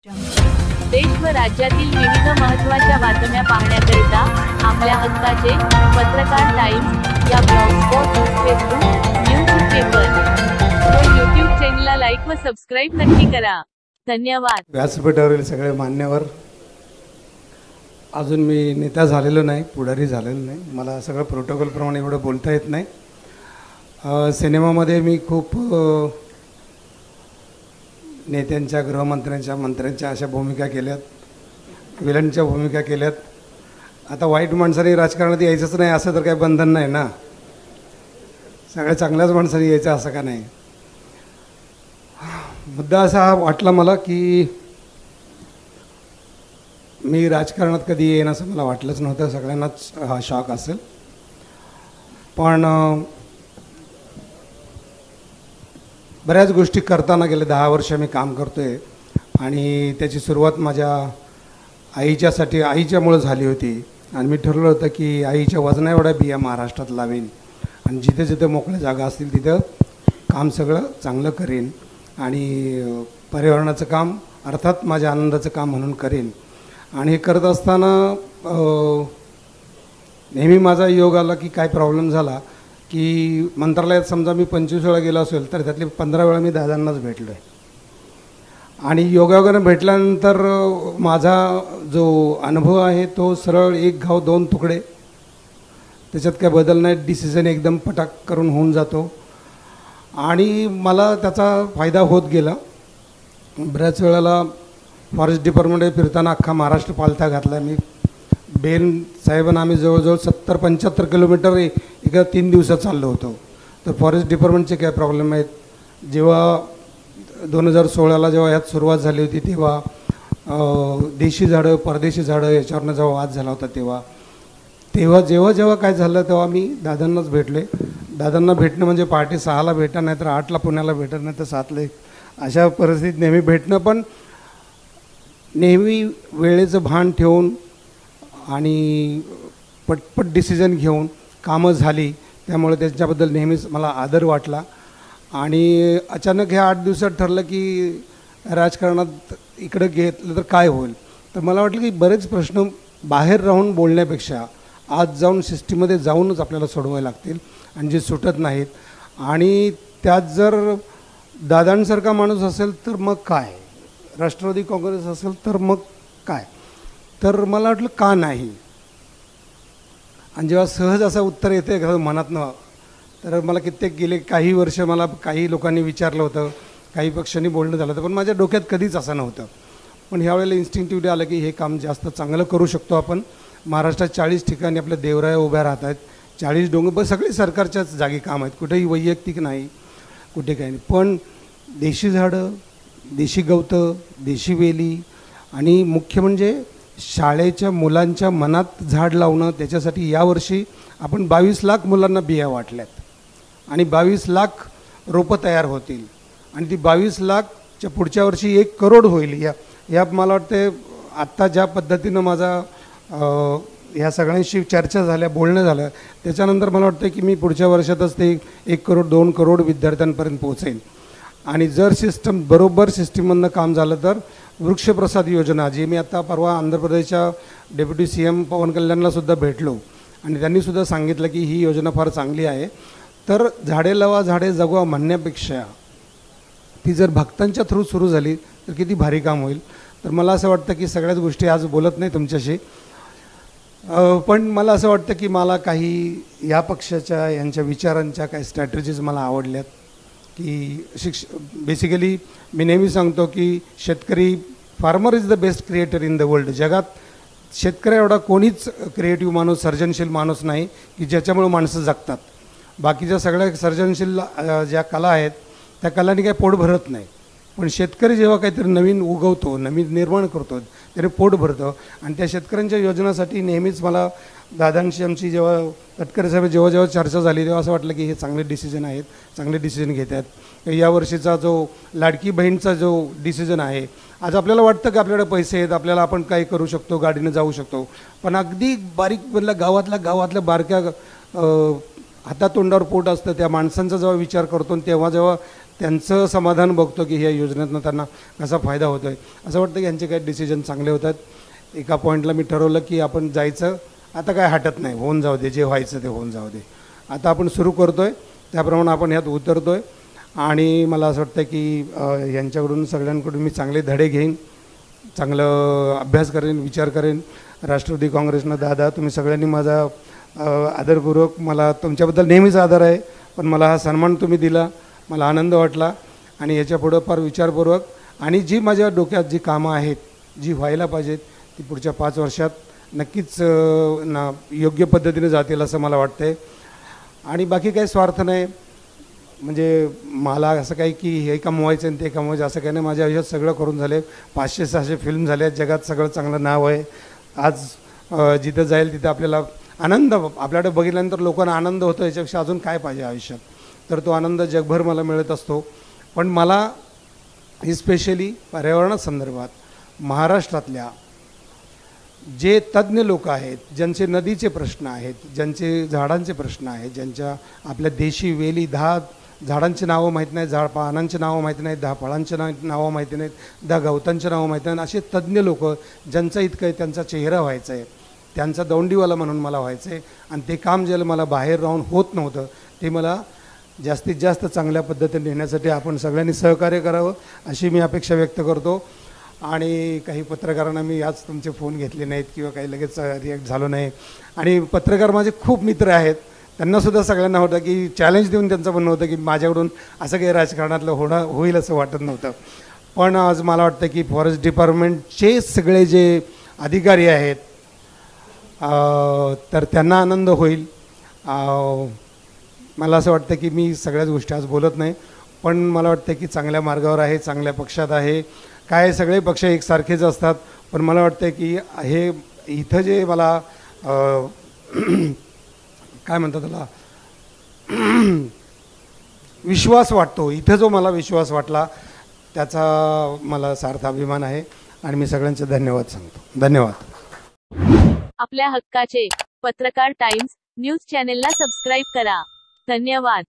देश व राज्यातील विविध महत्त्वाच्या बातम्या पाहण्याकरिता आपल्या हक्काचे पत्रकार टाइम्स या ब्लॉगस्पॉट, फेसबुक, न्यूज पेपर व यूट्यूब चॅनलला लाईक व सबस्क्राईब नक्की करा. धन्यवाद. व्यासपीठावरील सगळे मान्यवर, अजून मी नेता झालेलो नाही, पुढारी झालेलो नाही. मला सगळं प्रोटोकॉलप्रमाणे एवढं बोलता येत नाही. सिनेमामध्ये मी खूप नेत्यांच्या, गृहमंत्र्यांच्या, मंत्र्यांच्या अशा भूमिका केल्यात, विलनच्या भूमिका केल्यात. आता वाईट माणसाने राजकारणात यायचंच नाही असं तर काही बंधन नाही ना. सगळ्या चांगल्याच माणसाने यायचं असं का नाही. मुद्दा असा वाटला मला की मी राजकारणात कधी येईन असं मला वाटलंच नव्हतं. सगळ्यांनाच हा शॉक असेल. पण बऱ्याच गोष्टी करताना गेले 10 वर्ष मी काम करतो आहे. आणि त्याची सुरुवात माझ्या आईच्यामुळं झाली होती. आणि मी ठरवलं होतं की आईच्या वजना एवढ्या बिया महाराष्ट्रात लावेन आणि जिथे जिथे मोकळ्या जागा असतील तिथं काम सगळं चांगलं करेन आणि पर्यावरणाचं काम अर्थात माझ्या आनंदाचं काम म्हणून करेन. आणि हे करत असताना नेहमी माझा योग आला की काय प्रॉब्लेम झाला की मंत्रालयात समजा मी 25 वेळा गेलो असेल तर त्यातले 15 वेळा मी दादांनाच भेटलो आहे. आणि योगायोगानं भेटल्यानंतर माझा जो अनुभव आहे तो सरळ एक घाव दोन तुकडे, त्याच्यात काय बदल नाही. डिसिजन एकदम पटाक करून होऊन जातो आणि मला त्याचा फायदा होत गेला. बऱ्याच वेळेला फॉरेस्ट डिपार्टमेंटमध्ये फिरताना अख्खा महाराष्ट्र पालथा घातला मी. बेन साहेबांना आम्ही जवळजवळ 70-75 किलोमीटर एका 3 दिवसात चाललो होतो. तर फॉरेस्ट डिपार्टमेंटचे काय प्रॉब्लेम आहेत. जेव्हा 2016ला जेव्हा ह्यात सुरुवात झाली होती तेव्हा देशी झाडं, परदेशी झाडं याच्यावरनं जेव्हा वाद झाला होता जेव्हा काय झालं तेव्हा मी दादांनाच भेटले. दादांना भेटणं म्हणजे पहाटे 6ला भेटा, नाही तर 8ला पुण्याला भेटत, नाही तर 7ला. अशा परिस्थितीत नेहमी भेटणं, पण नेहमी वेळेचं भान ठेवून आणि पटपट डिसिजन घेऊन कामं झाली. त्यामुळे त्याच्याबद्दल नेहमीच मला आदर वाटला. आणि अचानक ह्या 8 दिवसात ठरलं की राजकारणात इकडं घेतलं तर काय होईल. तर मला वाटलं की बरेच प्रश्न बाहेर राहून बोलण्यापेक्षा आज जाऊन सिस्टीममध्ये जाऊनच आपल्याला सोडवावे लागतील आणि जे सुटत नाहीत. आणि त्यात जर दादांसारखा माणूस असेल तर मग काय, राष्ट्रवादी काँग्रेस असेल तर मग काय. तर मला वाटलं का नाही. आणि जेव्हा सहज असं उत्तर येते का मनातनं, तर मला कित्येक गेले काही वर्ष मला काही लोकांनी विचारलं होतं, काही पक्षांनी बोलणं झालं होतं, पण माझ्या डोक्यात कधीच असं नव्हतं. पण ह्यावेळेला इन्स्टिंक्टिव्हली आलं की हे काम जास्त चांगलं करू शकतो आपण. महाराष्ट्रात 40 ठिकाणी आपल्या देवराया उभ्या राहत आहेत, 40 डोंगर, सगळे सरकारच्याच जागी काम आहेत, कुठेही वैयक्तिक नाही, कुठे काही नाही. पण देशी झाडं, देशी गवतं, देशी वेली आणि मुख्य म्हणजे शाळेच्या मुलांच्या मनात झाड लावणं. त्याच्यासाठी यावर्षी आपण 22 लाख मुलांना बिया वाटल्यात आणि 22 लाख रोपं तयार होतील आणि ती 22 लाखच्या पुढच्या वर्षी 1 करोड होईल. या मला वाटते आत्ता ज्या पद्धतीनं माझा ह्या सगळ्यांशी चर्चा झाल्या, बोलणं झालं, त्याच्यानंतर मला वाटतं की मी पुढच्या वर्षातच ते 1 करोड 2 करोड विद्यार्थ्यांपर्यंत पोहोचेन. आणि जर बरोबर सिस्टीममधनं काम झालं तर वृक्षप्रसाद योजना, जी मी आता परवा आंध्र प्रदेशच्या डेप्युटी CM पवन कल्याणलासुद्धा भेटलो आणि त्यांनीसुद्धा सांगितलं की ही योजना फार चांगली आहे. तर झाडे लावा झाडे जगवा म्हणण्यापेक्षा ती जर भक्तांच्या थ्रू सुरू झाली तर किती भारी काम होईल. तर मला असं वाटतं की सगळ्याच गोष्टी आज बोलत नाही तुमच्याशी, पण मला असं वाटतं की मला काही या पक्षाच्या यांच्या विचारांच्या काही स्ट्रॅटेजीज मला आवडल्यात. की बेसिकली मी नेहमी सांगतो की शेतकरी, farmer is the best creator in the world. जगात शेतकरी एवढा कोणीच क्रिएटिव्ह माणूस, सर्जनशील माणूस नाही की ज्याच्यामुळे माणसं जगतात. बाकीच्या सगळ्या सर्जनशील ज्या कला आहेत त्या कलांनी काही पोट भरत नाही, पण शेतकरी जेव्हा काहीतरी नवीन उगवतो, नवीन निर्माण करतो, त्याने पोट भरतं. आणि त्या शेतकऱ्यांच्या योजनासाठी नेहमीच मला दादांशी आमची जेव्हा तटकरे साहेब जेव्हा चर्चा झाली तेव्हा असं वाटलं की हे चांगले डिसिजन आहेत, चांगले डिसिजन घेत आहेत. यावर्षीचा जो लाडकी बहीणचा जो डिसिजन आहे, आज आपल्याला वाटतं की आपल्याकडे पैसे आहेत, आपल्याला आपण काही करू शकतो, गाडीनं जाऊ शकतो, पण अगदी बारीक गावातल्या बारक्या हातातोंडावर पोट असतं त्या माणसांचा जेव्हा विचार करतो तेव्हा त्यांचं समाधान बघतो की ह्या योजनेतनं त्यांना कसा फायदा होतो आहे. असं वाटतं की यांचे काही डिसिजन चांगले होतात. एका पॉईंटला मी ठरवलं की आपण जायचं, आता काय हटत नाही, होऊन जाऊ दे, जे व्हायचं ते होऊन जाऊ दे. आता आपण सुरू करतो आहे, त्याप्रमाणे आपण ह्यात उतरतो आहे. आणि मला असं वाटतं की यांच्याकडून सगळ्यांकडून मी चांगले धडे घेईन, चांगलं अभ्यास करेन, विचार करेन. राष्ट्रवादी काँग्रेसनं दादा, तुम्ही सगळ्यांनी माझा आदरपूर्वक, मला तुमच्याबद्दल नेहमीच आदर आहे, पण मला हा सन्मान तुम्ही दिला, मला आनंद वाटला. आणि याच्यापुढं फार विचारपूर्वक आणि जी माझ्या डोक्यात जी कामं आहेत, जी व्हायला पाहिजेत, ती पुढच्या 5 वर्षात नक्कीच योग्य पद्धतीने जातील असं मला वाटतं. आणि बाकी काही स्वार्थ नाही, म्हणजे मला असं काही की हे कमवायचं आणि ते कमवायचं असं काही नाही. माझ्या आयुष्यात सगळं करून झाले, 500-600 फिल्म झाल्या, जगात सगळं चांगलं नाव आहे. आज जिथं जाईल तिथं आपल्याला आनंद, आपल्याकडे बघितल्यानंतर लोकांना आनंद होतो, याच्यापेक्षा अजून काय पाहिजे आयुष्यात. तर तो आनंद जगभर मला मिळत असतो. पण मला स्पेशली पर्यावरणासंदर्भात महाराष्ट्रातल्या जे तज्ज्ञ लोक आहेत, ज्यांचे नदीचे प्रश्न आहेत, ज्यांचे झाडांचे प्रश्न आहेत, ज्यांच्या आपल्या देशी वेली 10 झाडांची नावं माहीत नाहीत, पानांची नावं माहिती नाहीत, 10 फळांची नावं माहिती नाहीत, 10 गवतांची नावं माहिती नाहीत, असे तज्ज्ञ लोक ज्यांचं इतकं आहे, त्यांचा चेहरा व्हायचा आहे, त्यांचा दौंडीवाला म्हणून मला व्हायचं आहे. आणि ते काम ज्याला मला बाहेर राहून होत नव्हतं, ते मला जास्तीत जास्त चांगल्या पद्धतीने नेण्यासाठी आपण सगळ्यांनी सहकार्य करावं अशी मी अपेक्षा व्यक्त करतो. आणि काही पत्रकारांना मी आज तुमचे फोन घेतले नाहीत किंवा काही लगेच रिॲक्ट झालो नाही. आणि पत्रकार माझे खूप मित्र आहेत, त्यांनासुद्धा सगळ्यांना होतं की चॅलेंज देऊन त्यांचं म्हणणं होतं की माझ्याकडून असं काही राजकारणातलं होईल असं वाटत नव्हतं. पण आज मला वाटतं की फॉरेस्ट डिपार्टमेंटचे सगळे जे अधिकारी आहेत तर त्यांना आनंद होईल. मला असं वाटतं की मी सगळ्याच गोष्टी आज बोलत नाही, पण मला वाटतं की चांगल्या मार्गावर आहे, चांगल्या पक्षात आहे. काय सगळे पक्ष एकसारखेच असतात, पण मला वाटतं की हे इथं जे मला काय म्हणतात त्याला विश्वास वाटतो, इथं जो मला विश्वास वाटला त्याचा मला सार्थ अभिमान आहे. आणि मी सगळ्यांचे धन्यवाद सांगतो. धन्यवाद. आपल्या हक्काचे पत्रकार टाइम्स न्यूज चॅनेलला सबस्क्राईब करा. धन्यवाद.